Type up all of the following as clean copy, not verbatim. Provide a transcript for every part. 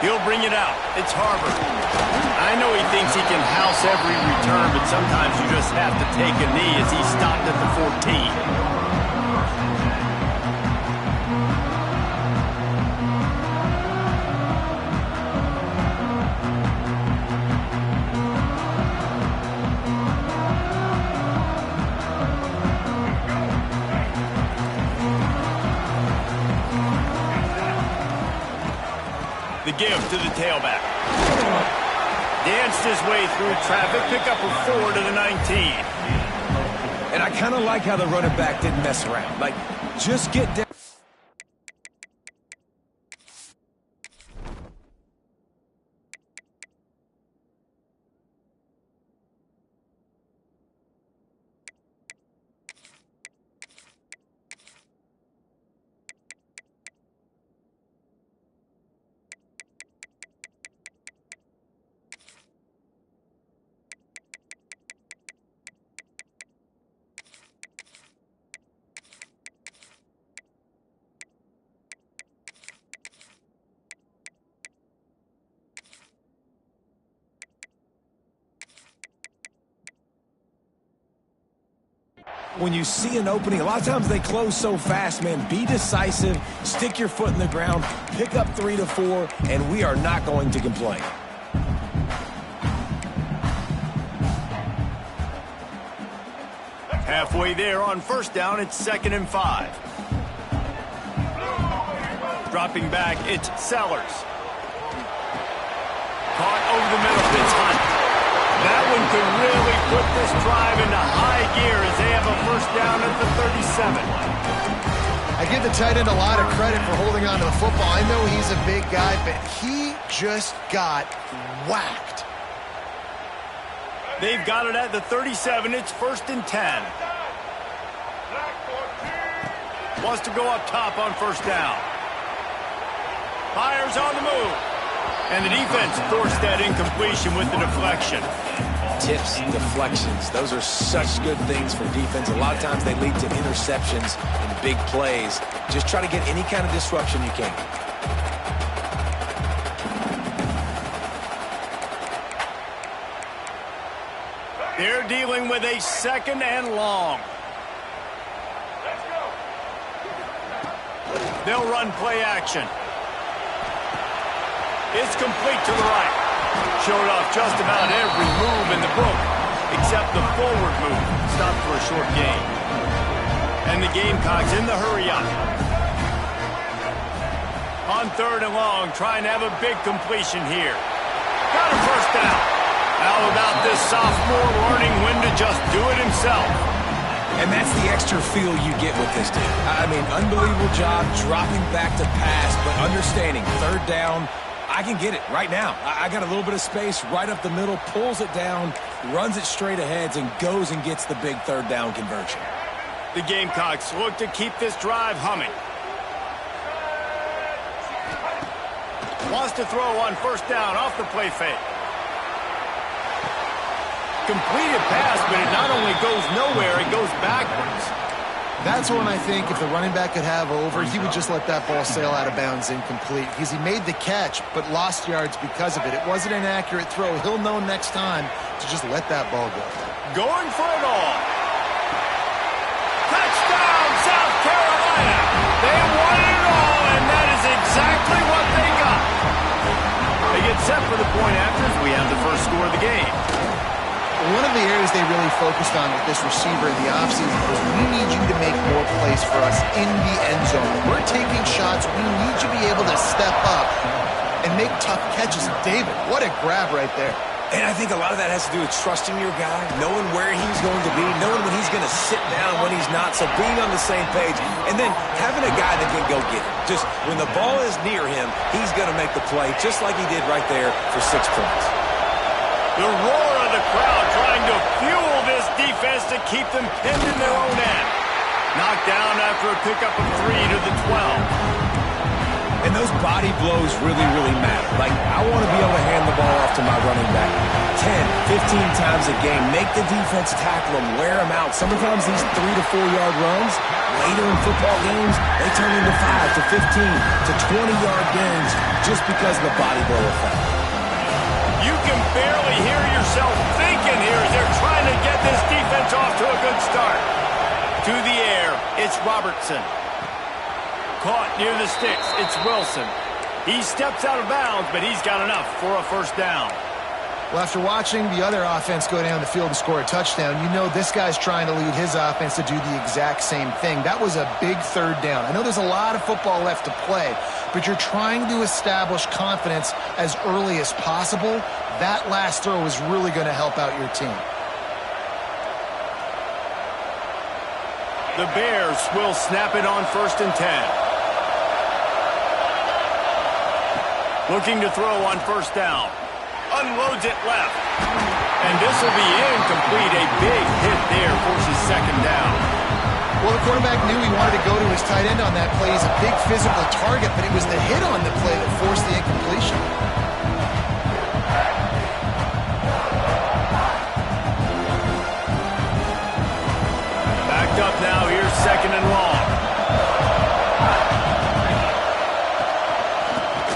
He'll bring it out. It's Harvard. I know he thinks he can house every return, but sometimes you just have to take a knee as he stopped at the 14. The give to the tailback. Danced his way through traffic, pick up a 4 to the 19. And I kind of like how the running back didn't mess around. Like, just get down. When you see an opening, a lot of times they close so fast, man. Be decisive, stick your foot in the ground, pick up 3 to 4, and we are not going to complain. Halfway there on first down, it's 2nd and 5. Dropping back, it's Sellers. Caught over the middle, it's Hunt. That one could really put this drive into high gear as they have a first down at the 37. I give the tight end a lot of credit for holding on to the football. I know he's a big guy, but he just got whacked. They've got it at the 37. It's 1st and 10. Wants to go up top on first down. Fires on the move. And the defense forced that incompletion with the deflection. Tips, deflections, those are such good things for defense. A lot of times they lead to interceptions and big plays. Just try to get any kind of disruption you can. They're dealing with a 2nd and long. They'll run play action. It's complete to the right. Showed off just about every move in the book, except the forward move. Stopped for a short gain. And the Gamecocks in the hurry-up. On 3rd and long, trying to have a big completion here. Got a first down. How about this sophomore learning when to just do it himself? And that's the extra feel you get with this dude. I mean, unbelievable job dropping back to pass, but understanding 3rd down, I can get it right now. I got a little bit of space right up the middle, pulls it down, runs it straight ahead, and goes and gets the big 3rd down conversion. The Gamecocks look to keep this drive humming. Wants to throw on first down off the play fake. Completed pass, but it not only goes nowhere, it goes backwards. That's one I think if the running back could have over, he would just let that ball sail out of bounds incomplete because he made the catch but lost yards because of it. It wasn't an accurate throw. He'll know next time to just let that ball go. Going for it all. Touchdown, South Carolina. They won it all, and that is exactly what they got. They get set for the point after as we have the first score of the game. One of the areas they really focused on with this receiver in the offseason was we need you to make more plays for us in the end zone. We're taking shots. We need you to be able to step up and make tough catches. David, what a grab right there. And I think a lot of that has to do with trusting your guy, knowing where he's going to be, knowing when he's going to sit down, when he's not, so being on the same page, and then having a guy that can go get it. Just when the ball is near him, he's going to make the play, just like he did right there for 6 points. The roar of the crowd trying to fuel this defense to keep them pinned in their own end. Knocked down after a pickup of 3 to the 12. And those body blows really, really matter. Like, I want to be able to hand the ball off to my running back 10, 15 times a game. Make the defense tackle him, wear him out. Sometimes these 3 to 4 yard runs, later in football games, they turn into 5 to 15 to 20-yard gains just because of the body blow effect. You can barely hear yourself thinking here as they're trying to get this defense off to a good start. To the air, it's Robertson. Caught near the sticks, it's Wilson. He steps out of bounds, but he's got enough for a first down. Well, after watching the other offense go down the field and score a touchdown, you know this guy's trying to lead his offense to do the exact same thing. That was a big third down. I know there's a lot of football left to play, but you're trying to establish confidence as early as possible. That last throw is really going to help out your team. The Bears will snap it on 1st and 10. Looking to throw on 1st down. Unloads it left. And this will be incomplete. A big hit there forces 2nd down. Well, the quarterback knew he wanted to go to his tight end on that play. He's a big physical target, but it was the hit on the play that forced the incompletion. Backed up now. Here's 2nd and long.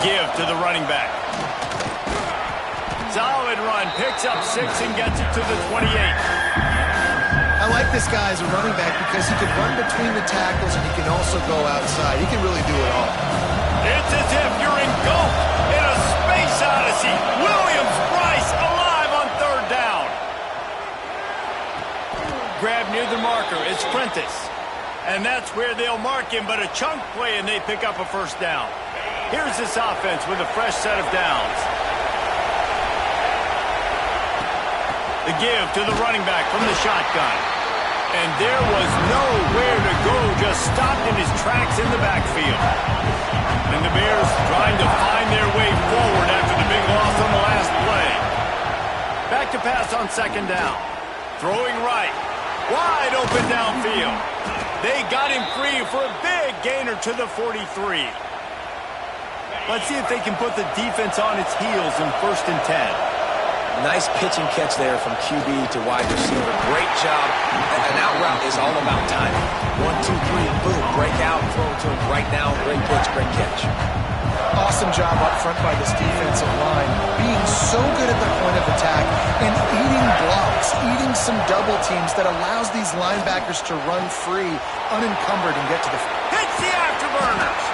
Give to the running back. Solid run, picks up 6 and gets it to the 28. I like this guy as a running back because he can run between the tackles and he can also go outside. He can really do it all. It's as if you're engulfed in a space odyssey. Williams-Brice alive on 3rd down. Grab near the marker, it's Prentice. And that's where they'll mark him, but a chunk play and they pick up a 1st down. Here's this offense with a fresh set of downs. The give to the running back from the shotgun. And there was nowhere to go, just stopped in his tracks in the backfield. And the Bears trying to find their way forward after the big loss on the last play. Back to pass on 2nd down. Throwing right. Wide open downfield. They got him free for a big gainer to the 43. Let's see if they can put the defense on its heels in 1st and 10. Nice pitch and catch there from QB to wide receiver. Great job. An out route is all about timing. 1, 2, 3, boom. Break out, throw to him right now. Great pitch, great catch. Awesome job up front by this defensive line, being so good at the point of attack and eating blocks, eating some double teams that allows these linebackers to run free, unencumbered, and get to the... Hits the afterburners.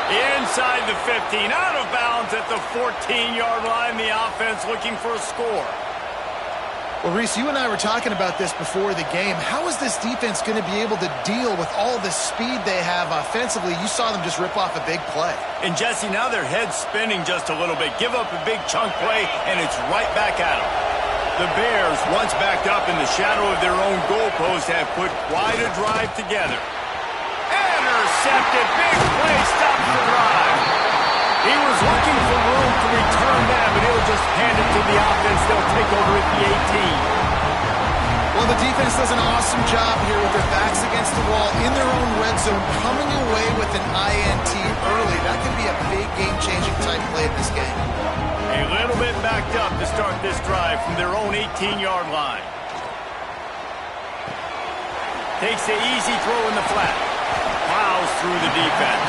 Inside the 15, out of bounds at the 14-yard line. The offense looking for a score. Well, Reese, you and I were talking about this before the game. How is this defense going to be able to deal with all the speed they have offensively? You saw them just rip off a big play. And, Jesse, now their head's spinning just a little bit. Give up a big chunk play, and it's right back at them. The Bears, once backed up in the shadow of their own goalpost, have put quite a drive together. Intercepted, big play, stops the drive. He was looking for room to return that, but he'll just hand it to the offense. They'll take over at the 18. Well, the defense does an awesome job here with their backs against the wall in their own red zone, coming away with an INT early. That could be a big game-changing type play in this game. A little bit backed up to start this drive from their own 18-yard line. Takes the easy throw in the flat. Plows through the defense.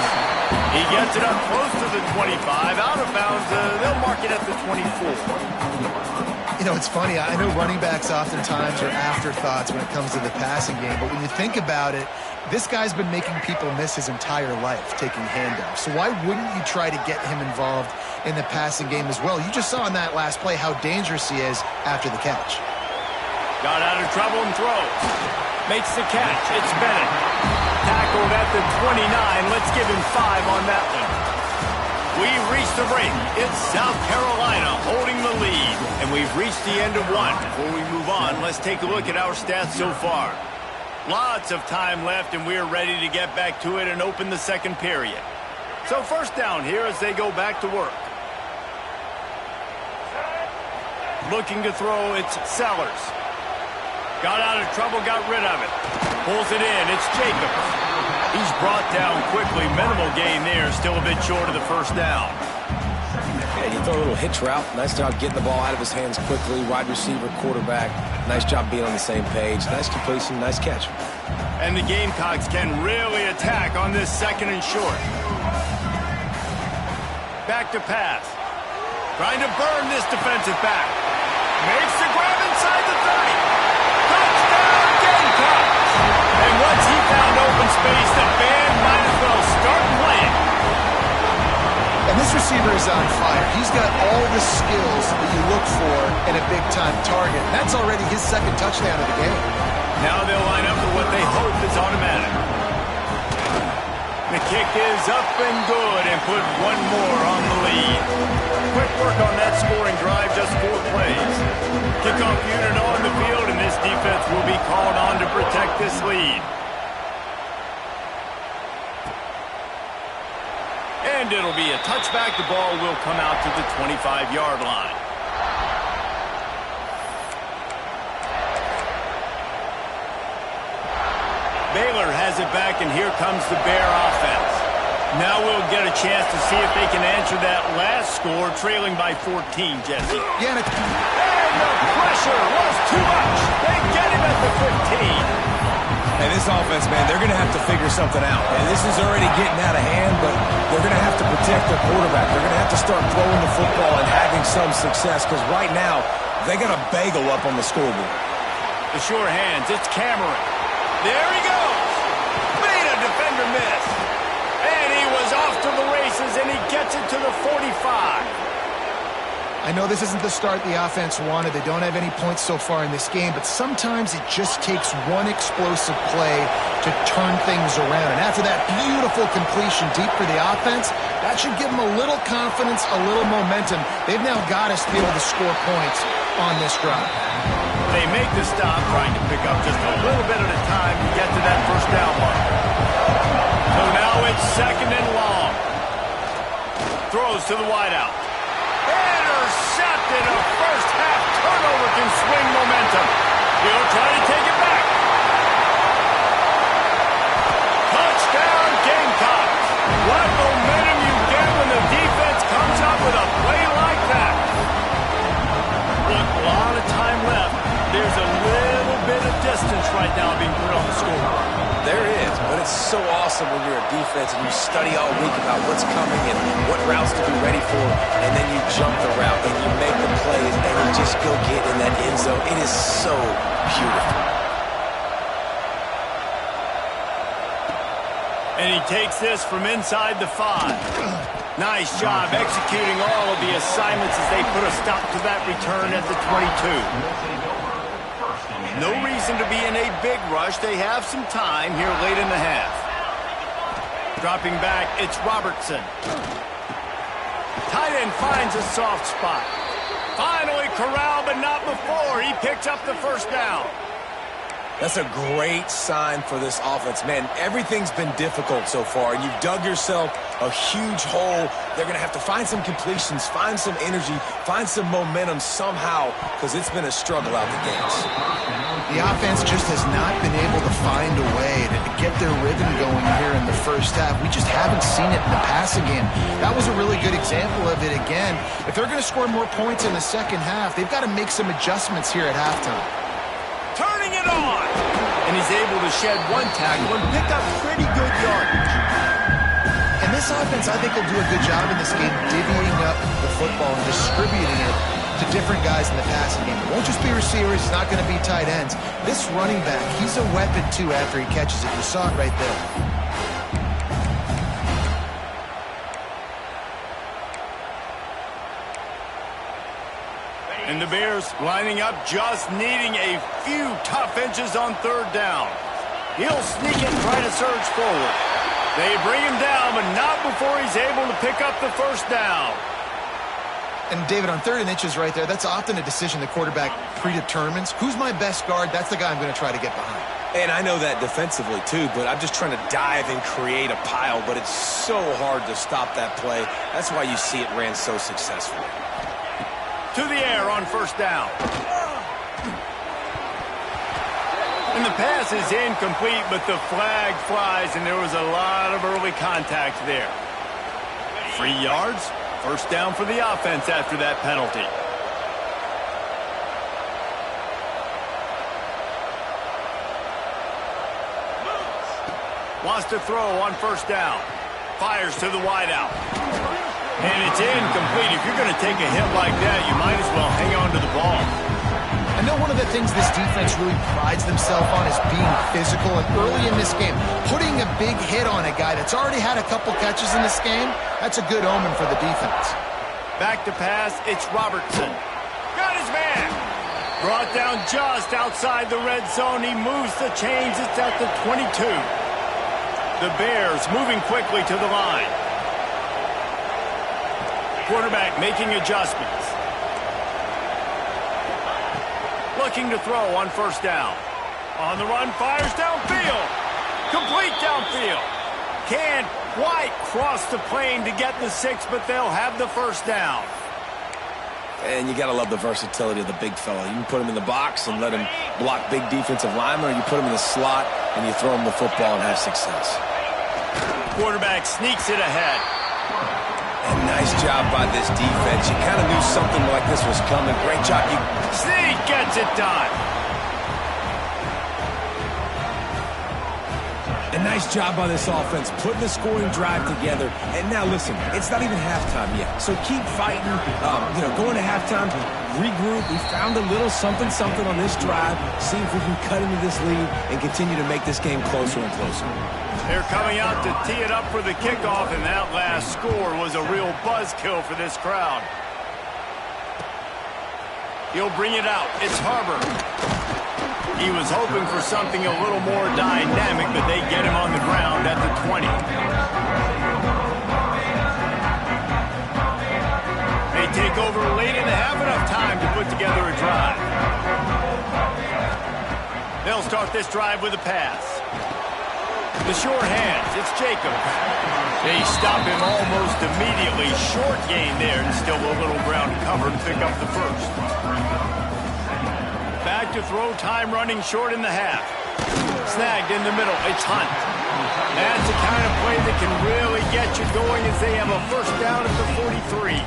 He gets it up close to the 25. Out of bounds, they'll mark it at the 24. You know, it's funny. I know running backs oftentimes are afterthoughts when it comes to the passing game, but when you think about it, this guy's been making people miss his entire life taking handoffs. So why wouldn't you try to get him involved in the passing game as well? You just saw in that last play how dangerous he is after the catch. Got out of trouble and throws. Makes the catch. It's Bennett. Tackled at the 29. Let's give him 5 on that one. We've reached the break. It's South Carolina holding the lead. And we've reached the end of one. Before we move on, let's take a look at our stats so far. Lots of time left, and we're ready to get back to it and open the second period. So first down here as they go back to work. Looking to throw, it's Sellers. Got out of trouble, got rid of it. Pulls it in, it's Jacobs. He's brought down quickly. Minimal gain there, still a bit short of the first down. Yeah, you throw a little hitch route. Nice job getting the ball out of his hands quickly. Wide receiver, quarterback. Nice job being on the same page. Nice completion, nice catch. And the Gamecocks can really attack on this 2nd and short. Back to pass. Trying to burn this defensive back. Makes the grab inside the 30. Touchdown, Gamecocks! And once he found open space, the band might as well start playing. And this receiver is on fire. He's got all the skills that you look for in a big-time target. That's already his 2nd touchdown of the game. Now they'll line up for what they hope is automatic. The kick is up and good and put one more on the lead. Quick work on that scoring drive, just 4 plays. Kickoff unit on the field, and this defense will be called on to protect this lead. And it'll be a touchback. The ball will come out to the 25-yard line. Baylor has it back, and here comes the Bear offense. Now we'll get a chance to see if they can answer that last score, trailing by 14, Jesse. Yeah, and the pressure was too much. They get him at the 15. And this offense, man, they're going to have to figure something out. And this is already getting out of hand, but they're going to have to protect their quarterback. They're going to have to start throwing the football and having some success, because right now, they got a bagel up on the scoreboard. The sure hands, it's Cameron. There he goes. Made a defender miss. And he was off to the races, and he gets it to the 45. I know this isn't the start the offense wanted. They don't have any points so far in this game, but sometimes it just takes one explosive play to turn things around. And after that beautiful completion deep for the offense, that should give them a little confidence, a little momentum. They've now got us to be able to score points on this drive. They make the stop, trying to pick up just a little bit at a time to get to that first down mark. So now it's 2nd and long. Throws to the wideout. Intercepted. A first-half turnover can swing momentum. He'll try to take it back. Touchdown, Gamecocks. What momentum you get when the defense comes up with a play like that. Look, a lot of time left. There's a little bit of distance right now being put on the scoreboard. There is, but it's so awesome when you're a defense and you study all week about what's coming and what routes to be ready for, and then you jump the route and you make the plays and you just go get in that end zone. It is so beautiful. And he takes this from inside the 5. Nice job executing all of the assignments as they put a stop to that return at the 22. No reason to be in a big rush. They have some time here late in the half. Dropping back, it's Robertson. Tight end finds a soft spot. Finally corralled, but not before. He picks up the first down. That's a great sign for this offense. Man, everything's been difficult so far, and you've dug yourself a huge hole. They're going to have to find some completions, find some energy, find some momentum somehow, because it's been a struggle out the gates. The offense just has not been able to find a way to get their rhythm going here in the first half. We just haven't seen it in the passing game. That was a really good example of it again. If they're going to score more points in the second half, they've got to make some adjustments here at halftime. Turning it on! And he's able to shed one tackle and pick up pretty good yardage. And this offense, I think, will do a good job in this game divvying up the football and distributing it to different guys in the passing game. It won't just be receivers. It's not going to be tight ends. This running back, he's a weapon, too, after he catches it. You saw it right there. And the Bears lining up, just needing a few tough inches on third down. He'll sneak and try to surge forward. They bring him down, but not before he's able to pick up the first down. And, David, on 3rd and inches right there, that's often a decision the quarterback predetermines. Who's my best guard? That's the guy I'm going to try to get behind. And I know that defensively, too, but I'm just trying to dive and create a pile, but it's so hard to stop that play. That's why you see it ran so successfully. To the air on first down. And the pass is incomplete, but the flag flies, and there was a lot of early contact there. 3 yards? First down for the offense after that penalty. Wants to throw on first down. Fires to the wideout. And it's incomplete. If you're going to take a hit like that, you might as well hang on to the ball. I know one of the things this defense really prides themselves on is being physical, and early in this game, putting a big hit on a guy that's already had a couple catches in this game, that's a good omen for the defense. Back to pass, it's Robertson. Got his man. Brought down just outside the red zone. He moves the chains. It's at the 22. The Bears moving quickly to the line. Quarterback making adjustments. Looking to throw on first down. On the run, fires downfield. Complete downfield. Can't quite cross the plane to get the 6, but they'll have the first down. And you got to love the versatility of the big fella. You can put him in the box and let him block big defensive linemen, or you put him in the slot and you throw him the football and have success. Quarterback sneaks it ahead. And nice job by this defense. You kind of knew something like this was coming. Great job. Sneak gets it done. A nice job by this offense, putting the scoring drive together. And now, listen, it's not even halftime yet. So keep fighting, going to halftime, regroup. We found a little something on this drive. See if we can cut into this lead and continue to make this game closer and closer. They're coming out to tee it up for the kickoff, and that last score was a real buzzkill for this crowd. He'll bring it out. It's Harbor. He was hoping for something a little more dynamic, but they get him on the ground at the 20. They take over late and have enough time to put together a drive. They'll start this drive with a pass. The short hands, it's Jacobs. They stop him almost immediately. Short gain there, and still a little ground cover to pick up the first. Back to throw, time running short in the half. Snagged in the middle, it's Hunt. That's the kind of play that can really get you going as they have a first down at the 43.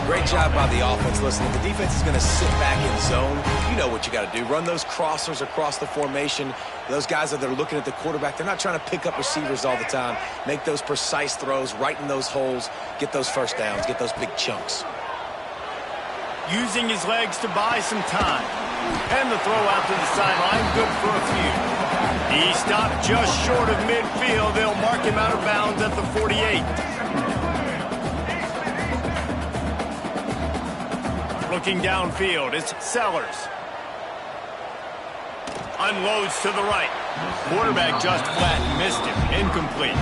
Great job by the offense. Listen, if the defense is going to sit back in zone, you know what you got to do. Run those crossers across the formation. Those guys that are looking at the quarterback, they're not trying to pick up receivers all the time. Make those precise throws right in those holes. Get those first downs. Get those big chunks. Using his legs to buy some time. And the throw out to the sideline, good for a few. He stopped just short of midfield. They'll mark him out of bounds at the 48. Looking downfield, it's Sellers. Unloads to the right. Quarterback just flat missed him. Incomplete.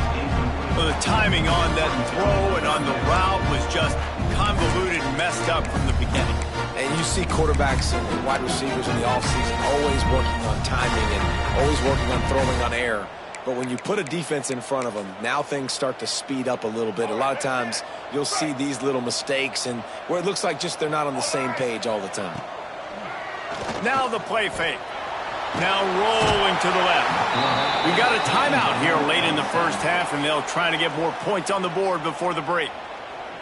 Well, the timing on that throw and on the route was just convoluted and messed up from the beginning. And you see quarterbacks and wide receivers in the offseason always working on timing and always working on throwing on air. But when you put a defense in front of them, now things start to speed up a little bit. A lot of times you'll see these little mistakes and where it looks like just they're not on the same page all the time. Now the play fake. Now rolling to the left. We got a timeout here late in the first half, and they'll try to get more points on the board before the break.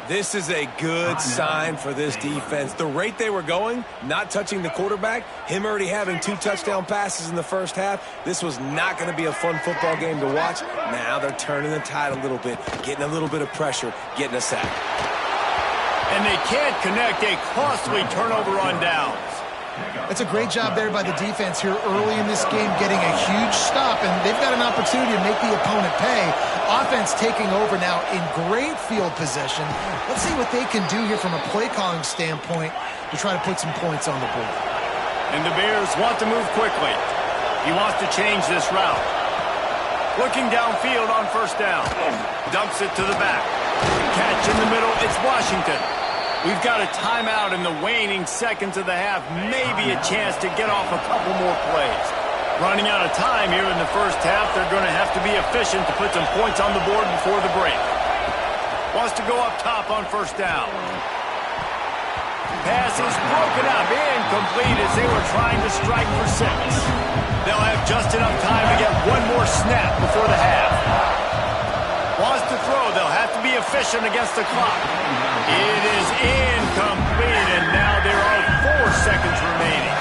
This is a good sign for this defense. The rate they were going, not touching the quarterback, him already having 2 touchdown passes in the first half, this was not going to be a fun football game to watch. Now they're turning the tide a little bit, getting a little bit of pressure, getting a sack. And they can't connect a costly turnover on downs. That's a great job there by the defense here early in this game, getting a huge stop, and they've got an opportunity to make the opponent pay. Offense taking over now in great field possession. Let's see what they can do here from a play-calling standpoint to try to put some points on the board. And the Bears want to move quickly. He wants to change this route. Looking downfield on first down. Dumps it to the back. Catch in the middle, it's Washington. We've got a timeout in the waning seconds of the half. Maybe a chance to get off a couple more plays. Running out of time here in the first half. They're going to have to be efficient to put some points on the board before the break. Wants to go up top on first down. Pass is broken up. Incomplete as they were trying to strike for 6. They'll have just enough time to get one more snap before the half. Wants to throw. They'll have to be efficient against the clock. It is incomplete, and now there are 4 seconds remaining.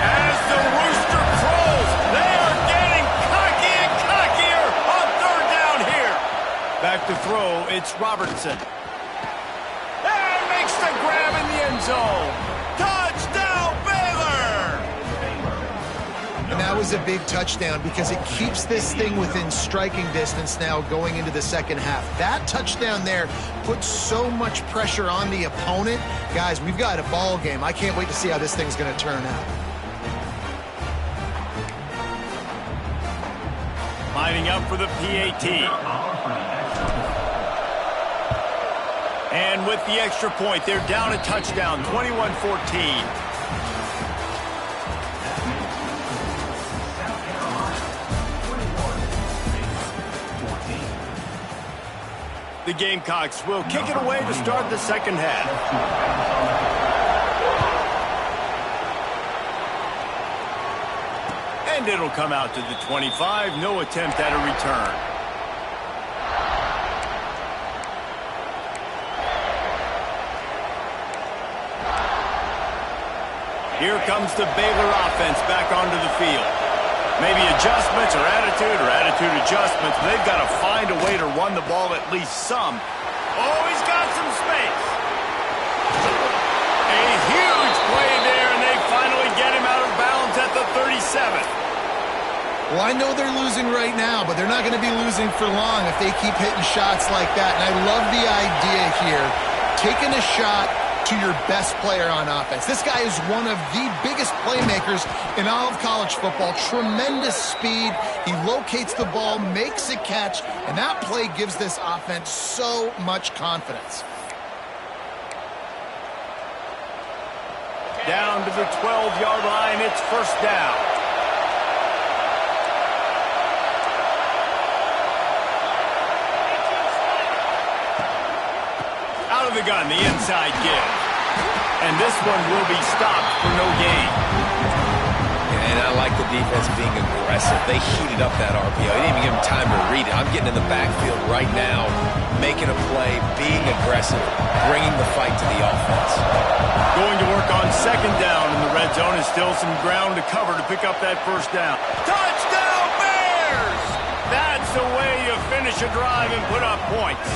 As the rooster crows, they are getting cocky and cockier on 3rd down here. Back to throw, it's Robertson. And makes the grab in the end zone. Touchdown, Baylor! And that was a big touchdown because it keeps this thing within striking distance now going into the second half. That touchdown there puts so much pressure on the opponent. Guys, we've got a ball game. I can't wait to see how this thing's going to turn out. Lining up for the PAT. And with the extra point, they're down a touchdown, 21-14. The Gamecocks will kick it away to start the second half. And it'll come out to the 25. No attempt at a return. Here comes the Baylor offense back onto the field. Maybe adjustments or attitude adjustments. They've got to find a way to run the ball at least some. Oh, he's got some space. A huge play there, and they finally get him out of bounds at the 37th. Well, I know they're losing right now, but they're not going to be losing for long if they keep hitting shots like that. And I love the idea here, taking a shot to your best player on offense. This guy is one of the biggest playmakers in all of college football. Tremendous speed. He locates the ball, makes a catch, and that play gives this offense so much confidence. Down to the 12-yard line, it's 1st down. Out of the gun, the inside give. And this one will be stopped for no gain. And I like the defense being aggressive. They heated up that RPO. They didn't even give him time to read it. I'm getting in the backfield right now, making a play, being aggressive, bringing the fight to the offense. Going to work on 2nd down in the red zone, and still some ground to cover to pick up that 1st down. Touchdown, Bears! That's the way you finish a drive and put up points.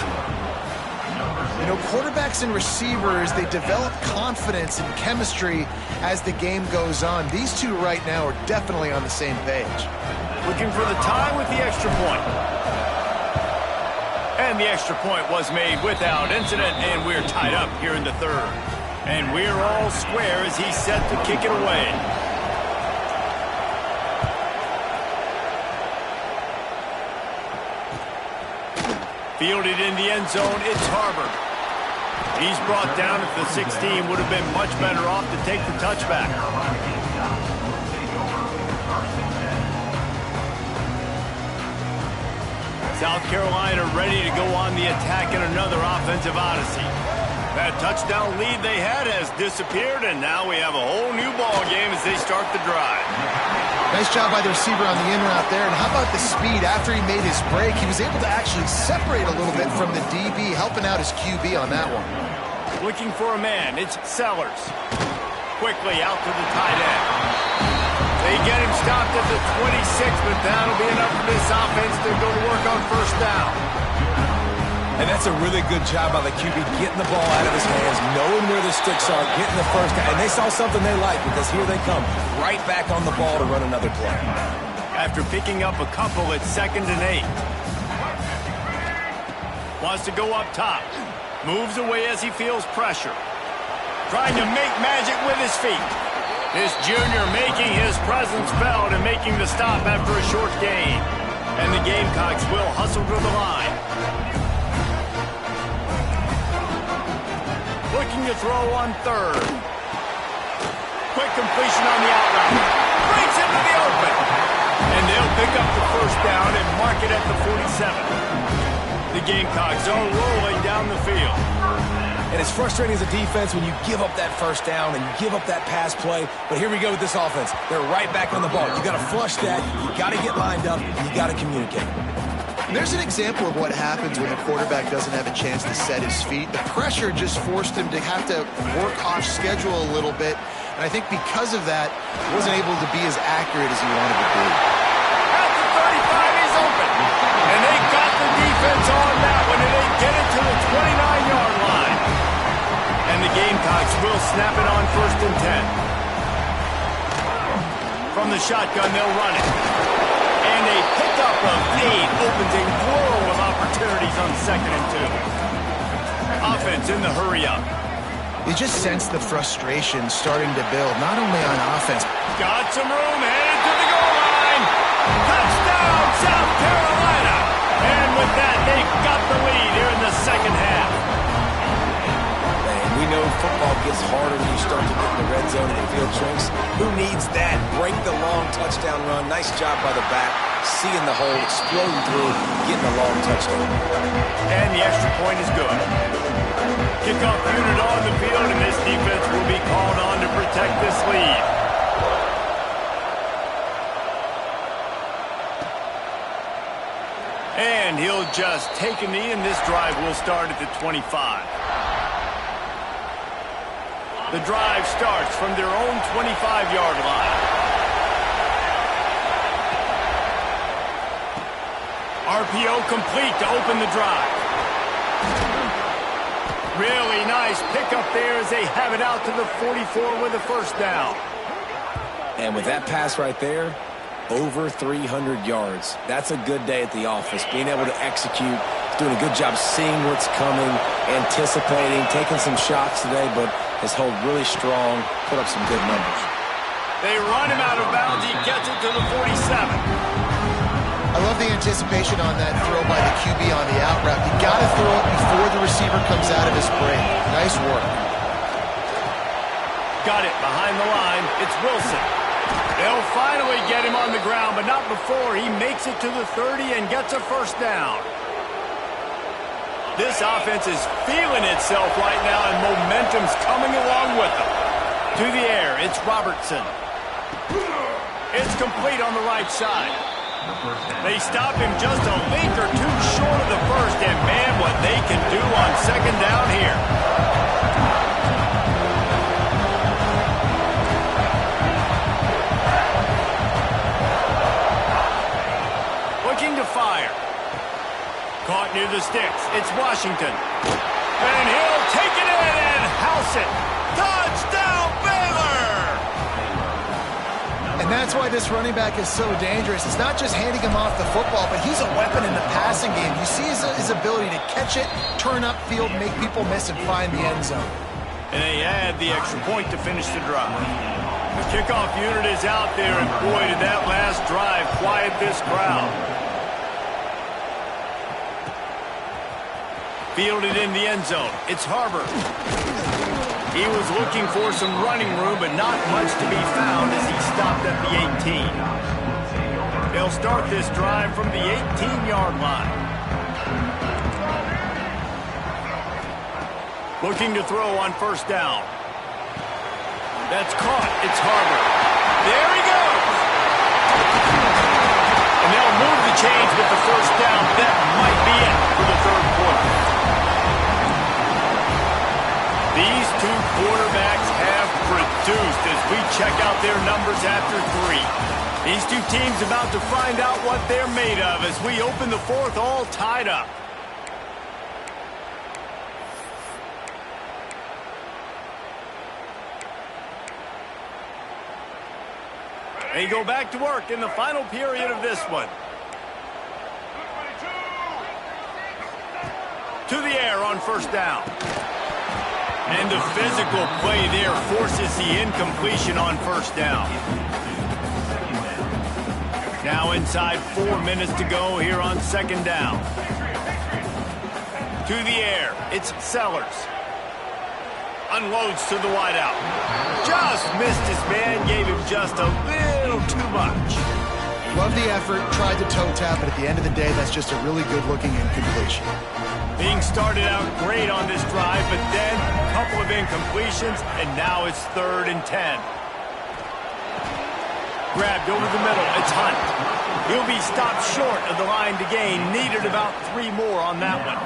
You know, quarterbacks and receivers, they develop confidence and chemistry as the game goes on. These two right now are definitely on the same page. Looking for the tie with the extra point. And the extra point was made without incident, and we're tied up here in the 3rd. And we're all square as he's set to kick it away. Fielded in the end zone, it's Harbor. He's brought down at the 16, would have been much better off to take the touchback. South Carolina ready to go on the attack in another offensive odyssey. That touchdown lead they had has disappeared, and now we have a whole new ball game as they start the drive. Nice job by the receiver on the in route there. And how about the speed? After he made his break, he was able to actually separate a little bit from the DB, helping out his QB on that one. Looking for a man, it's Sellers. Quickly out to the tight end. They get him stopped at the 26, but that'll be enough for this offense to go to work on 1st down. And that's a really good job by the QB, getting the ball out of his hands, knowing where the sticks are, getting the 1st down. And they saw something they like, because here they come, right back on the ball to run another play. After picking up a couple, it's 2nd and 8. Wants to go up top. Moves away as he feels pressure. Trying to make magic with his feet. This junior making his presence felt and making the stop after a short gain. And the Gamecocks will hustle to the line. Looking to throw on 3rd. Quick completion on the out route. Breaks into the open. And they'll pick up the 1st down and mark it at the 47. The Gamecocks are rolling down the field. And it's frustrating as a defense when you give up that 1st down and you give up that pass play. But here we go with this offense. They're right back on the ball. You got to flush that. You got to get lined up. And you got to communicate. And there's an example of what happens when the quarterback doesn't have a chance to set his feet. The pressure just forced him to have to work off schedule a little bit. And I think because of that, he wasn't able to be as accurate as he wanted to be. At the 35, he's open. And they got the defense on that one, and they get it to the 29-yard line. And the Gamecocks will snap it on 1st and 10. From the shotgun, they'll run it. And a pickup of 8 opens a whirl of opportunities on 2nd and 2. Offense in the hurry-up. You just sense the frustration starting to build, not only on offense. Got some room, headed to the goal line. Touchdown, South Carolina. And with that, they've got the lead here in the second half. Man, we know football gets harder when you start to get in the red zone and the field shrinks. Who needs that? Break the long touchdown run. Nice job by the back. Seeing the hole, exploding through, getting a long touchdown. And the extra point is good. Kickoff unit on the field, and this defense will be called on to protect this lead. And he'll just take a knee, and this drive will start at the 25. The drive starts from their own 25-yard line. RPO complete to open the drive. Really nice pickup there as they have it out to the 44 with a first down. And with that pass right there, over 300 yards. That's a good day at the office. Being able to execute, doing a good job seeing what's coming, anticipating, taking some shots today, but has held really strong, put up some good numbers. They run him out of bounds. He gets it to the 47. I love the anticipation on that throw by the QB on the out route. You got to throw it before the receiver comes out of his break. Nice work. Got it behind the line. It's Wilson. They'll finally get him on the ground, but not before he makes it to the 30 and gets a first down. This offense is feeling itself right now, and momentum's coming along with them. To the air, it's Robertson. It's complete on the right side. They stop him just a link or two short of the first, and man, what they can do on 2nd down here. Looking to fire. Caught near the sticks. It's Washington. And he'll take it in and house it. Touchdown, Baylor! And that's why this running back is so dangerous. It's not just handing him off the football, but he's a weapon in the passing game. You see his ability to catch it, turn upfield, make people miss, and find the end zone. And they add the extra point to finish the drive. The kickoff unit is out there, and boy, did that last drive quiet this crowd. Fielded in the end zone. It's Harbor. He was looking for some running room, but not much to be found as he stopped at the 18. They'll start this drive from the 18-yard line. Looking to throw on first down. That's caught. It's Harbor. There he goes. And they'll move the chains with the first down. That might be it for the third quarter. These two quarterbacks have produced as we check out their numbers after 3. These two teams about to find out what they're made of as we open the fourth all tied up. They go back to work in the final period of this one. To the air on first down. And the physical play there forces the incompletion on first down. Now inside 4 minutes to go here on second down. To the air, it's Sellers. Unloads to the wideout. Just missed his man, gave him just a little too much. Love the effort, tried to toe tap, but at the end of the day, that's just a really good-looking incompletion. Being started out great on this drive, but then a couple of incompletions, and now it's 3rd and 10. Grabbed over the middle, it's Hunt. He'll be stopped short of the line to gain. Needed about 3 more on that one.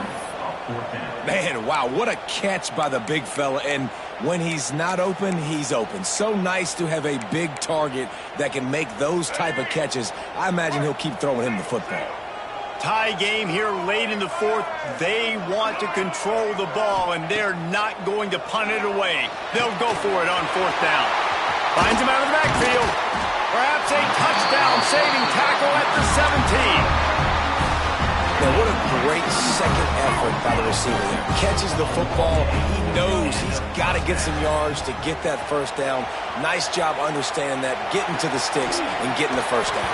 Man, wow, what a catch by the big fella. And when he's not open, he's open. So nice to have a big target that can make those type of catches. I imagine he'll keep throwing him the football. Tie game here late in the 4th. They want to control the ball, and they're not going to punt it away. They'll go for it on 4th down. Finds him out of the backfield. Perhaps a touchdown-saving tackle at the 17. Now, what a great second effort by the receiver there. Catches the football. He knows he's got to get some yards to get that first down. Nice job understanding that, getting to the sticks and getting the first down.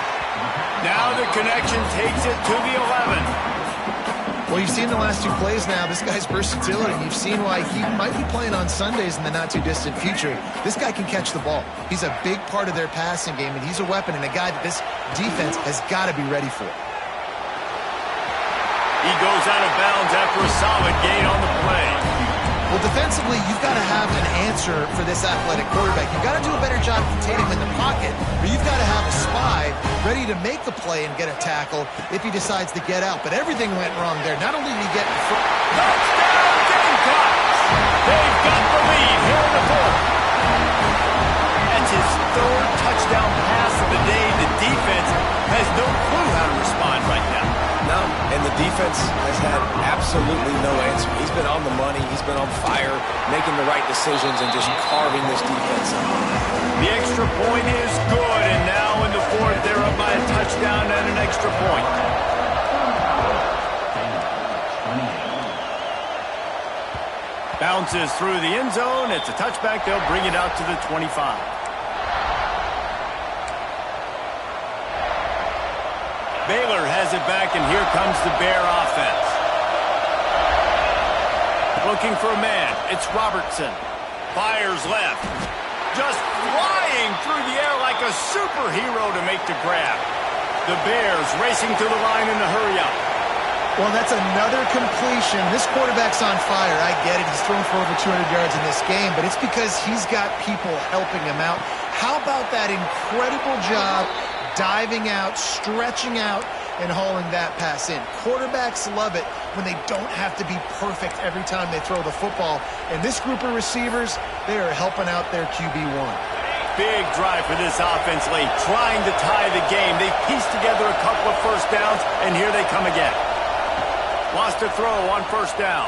Now the connection takes it to the 11. Well, you've seen the last 2 plays now. This guy's versatility. You've seen why he might be playing on Sundays in the not-too-distant future. This guy can catch the ball. He's a big part of their passing game, and he's a weapon and a guy that this defense has got to be ready for. He goes out of bounds after a solid gain on the play. Well, defensively, you've got to have an answer for this athletic quarterback. You've got to do a better job containing him in the pocket, or you've got to have a spy ready to make the play and get a tackle if he decides to get out. But everything went wrong there. Not only did he get in front... Touchdown, Gamecocks! They've got the lead here in the 4th. That's his 3rd touchdown pass of the day. The defense has no clue how to respond right now. No, and the defense has had absolutely no answer. He's been on the money. He's been on fire, making the right decisions and just carving this defense up. The extra point is good, and now in the 4th, they're up by a touchdown and an extra point. Bounces through the end zone. It's a touchback. They'll bring it out to the 25. Baylor has it back, and here comes the Bear offense. Looking for a man. It's Robertson. Fires left. Just flying through the air like a superhero to make the grab. The Bears racing to the line in the hurry-up. Well, that's another completion. This quarterback's on fire. I get it. He's thrown for over 200 yards in this game, but it's because he's got people helping him out. How about that incredible job diving out, stretching out, and hauling that pass in? Quarterbacks love it when they don't have to be perfect every time they throw the football. And this group of receivers, they are helping out their QB1. Big drive for this offense late, trying to tie the game. They pieced together a couple of first downs, and here they come again. Lost a throw on 1st down.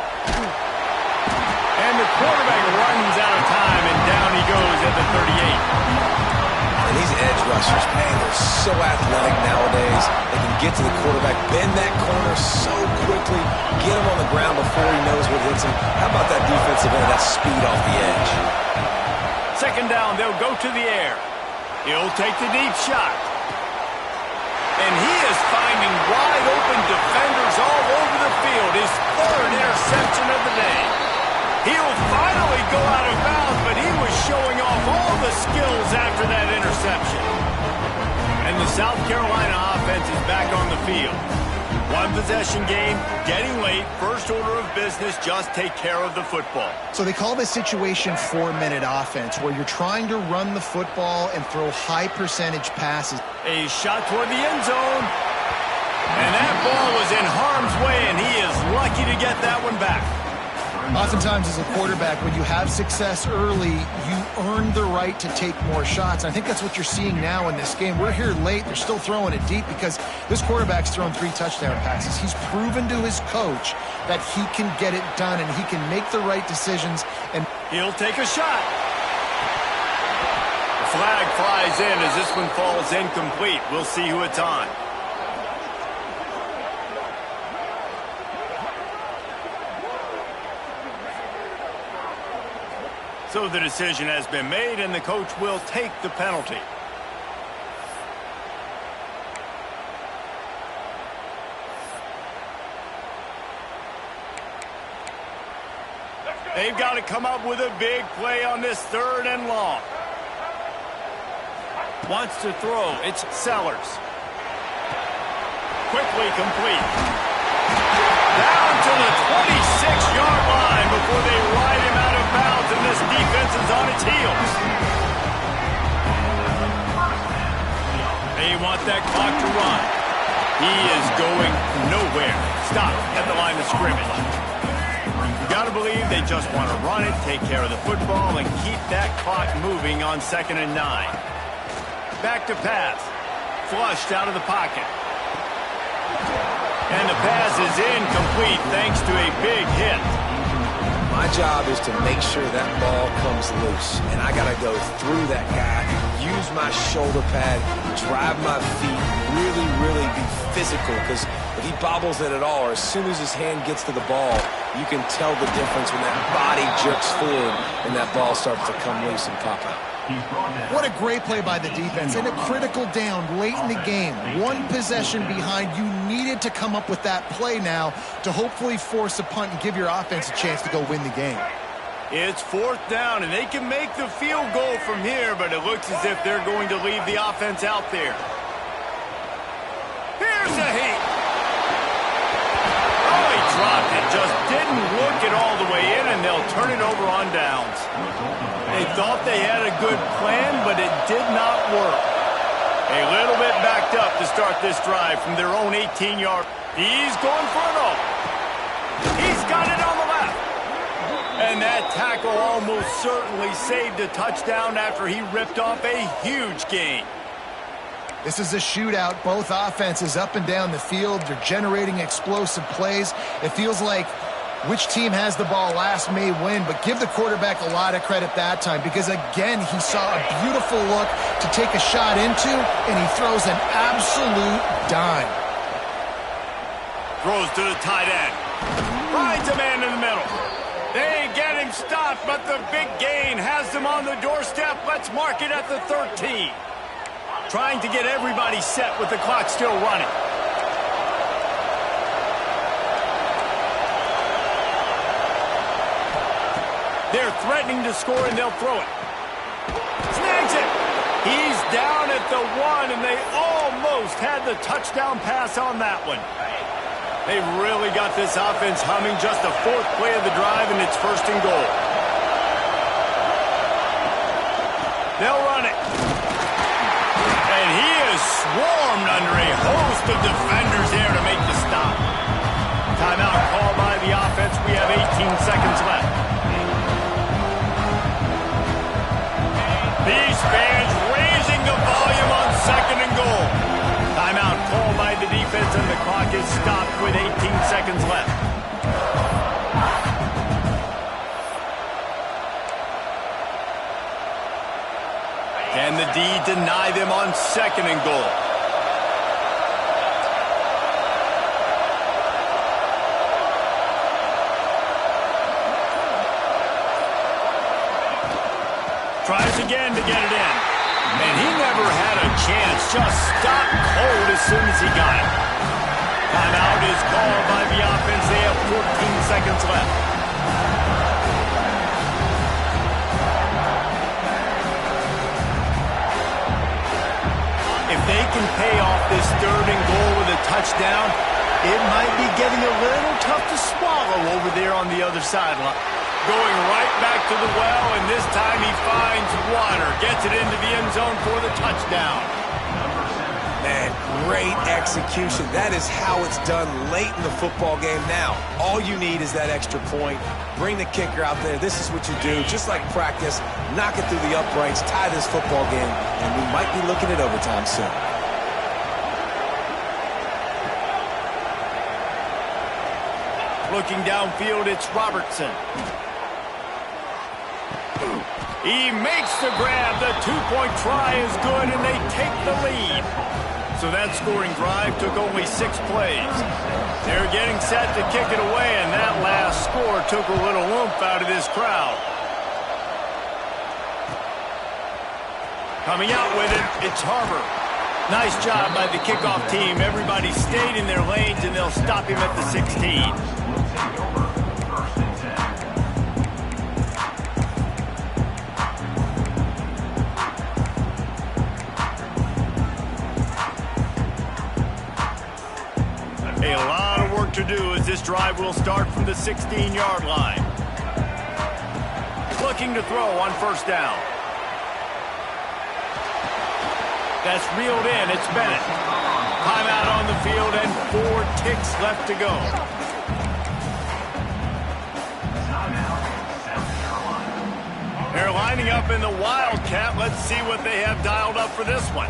And the quarterback runs out of time, and down he goes at the 38. And these edge rushers, man, they're so athletic nowadays. They can get to the quarterback, bend that corner so quickly, get him on the ground before he knows what hits him. How about that defensive end, that speed off the edge? 2nd down, they'll go to the air. He'll take the deep shot. And he is finding wide open defenders all over the field. His 3rd interception of the day. He'll finally go out of bounds, but he was showing off all the skills after that interception. And the South Carolina offense is back on the field. 1-possession game, getting late, first order of business, just take care of the football. So they call this situation 4-minute offense, where you're trying to run the football and throw high-percentage passes. A shot toward the end zone. And that ball was in harm's way, and he is lucky to get that one back. Oftentimes as a quarterback, when you have success early, you earn the right to take more shots. I think that's what you're seeing now in this game. We're here late. They're still throwing it deep because this quarterback's thrown 3 touchdown passes. He's proven to his coach that he can get it done and he can make the right decisions. And he'll take a shot. The flag flies in as this one falls incomplete. We'll see who it's on. So the decision has been made, and the coach will take the penalty. They've got to come up with a big play on this 3rd and long. Wants to throw. It's Sellers. Quickly complete. Down to the 26-yard line before they ride him out of bounds, and this defense is on its heels. A want that clock to run. He is going nowhere. Stop at the line of scrimmage. You got to believe they just want to run it, take care of the football, and keep that clock moving on 2nd and 9. Back to pass. Flushed out of the pocket. And the pass is incomplete thanks to a big hit. My job is to make sure that ball comes loose, and I got to go through that guy, use my shoulder pad, drive my feet, really be physical, because if he bobbles it at all, or as soon as his hand gets to the ball, you can tell the difference when that body jerks forward and that ball starts to come loose and pop out. What a great play by the defense, and a critical down late in the game. One possession behind. You needed to come up with that play now to hopefully force a punt and give your offense a chance to go win the game. It's 4th down, and they can make the field goal from here, but it looks as if they're going to leave the offense out there. Here's a heat. Oh, he dropped it. Just didn't look it all the way in, and they'll turn it over on downs. They thought they had a good plan, but it did not work. A little bit backed up to start this drive from their own 18-yard. He's going for it all. He's got it on the left. And that tackle almost certainly saved a touchdown after he ripped off a huge gain. This is a shootout. Both offenses up and down the field. They're generating explosive plays. It feels like which team has the ball last may win, but give the quarterback a lot of credit that time because, again, he saw a beautiful look to take a shot into, and he throws an absolute dime. Throws to the tight end. Finds a man in the middle. They get him stopped, but the big gain has them on the doorstep. Let's mark it at the 13. Trying to get everybody set with the clock still running. They're threatening to score, and they'll throw it. Snags it. He's down at the 1, and they almost had the touchdown pass on that one. They've really got this offense humming. Just the 4th play of the drive, and it's 1st and goal. They'll run it. And he is swarmed under a host of defenders there to make the stop. Timeout called by the offense. We have 18 seconds left. These fans raising the volume on 2nd and goal. Timeout called by the defense, and the clock is stopped with 18 seconds left. Can the D deny them on 2nd and goal? Tries again to get it in. And he never had a chance. Just stopped cold as soon as he got it. Timeout is called by the offense. They have 14 seconds left. If they can pay off this 3rd and goal with a touchdown, it might be getting a little tough to swallow over there on the other sideline. Going right back to the well, and this time he finds water. Gets it into the end zone for the touchdown. Man, great execution. That is how it's done late in the football game now. All you need is that extra point. Bring the kicker out there. This is what you do. Just like practice, knock it through the uprights, tie this football game, and we might be looking at overtime soon. Looking downfield, it's Robertson. He makes the grab. The 2-point try is good, and they take the lead. So that scoring drive took only 6 plays. They're getting set to kick it away, and that last score took a little oomph out of this crowd. Coming out with it, it's Harbor. Nice job by the kickoff team. Everybody stayed in their lanes, and they'll stop him at the 16. A lot of work to do as this drive will start from the 16-yard line. Looking to throw on 1st down. That's reeled in. It's Bennett. Timeout on the field and 4 ticks left to go. They're lining up in the Wildcat. Let's see what they have dialed up for this one.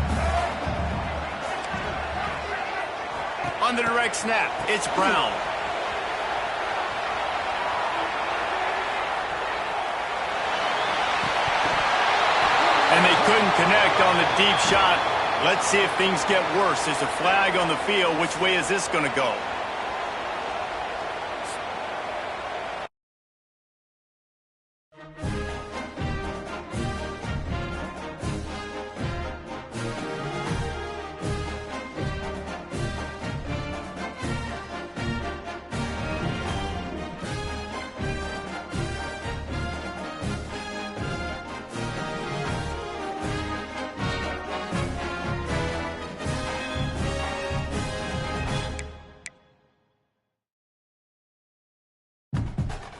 On the direct snap, it's Brown. And they couldn't connect on the deep shot. Let's see if things get worse. There's a flag on the field. Which way is this going to go?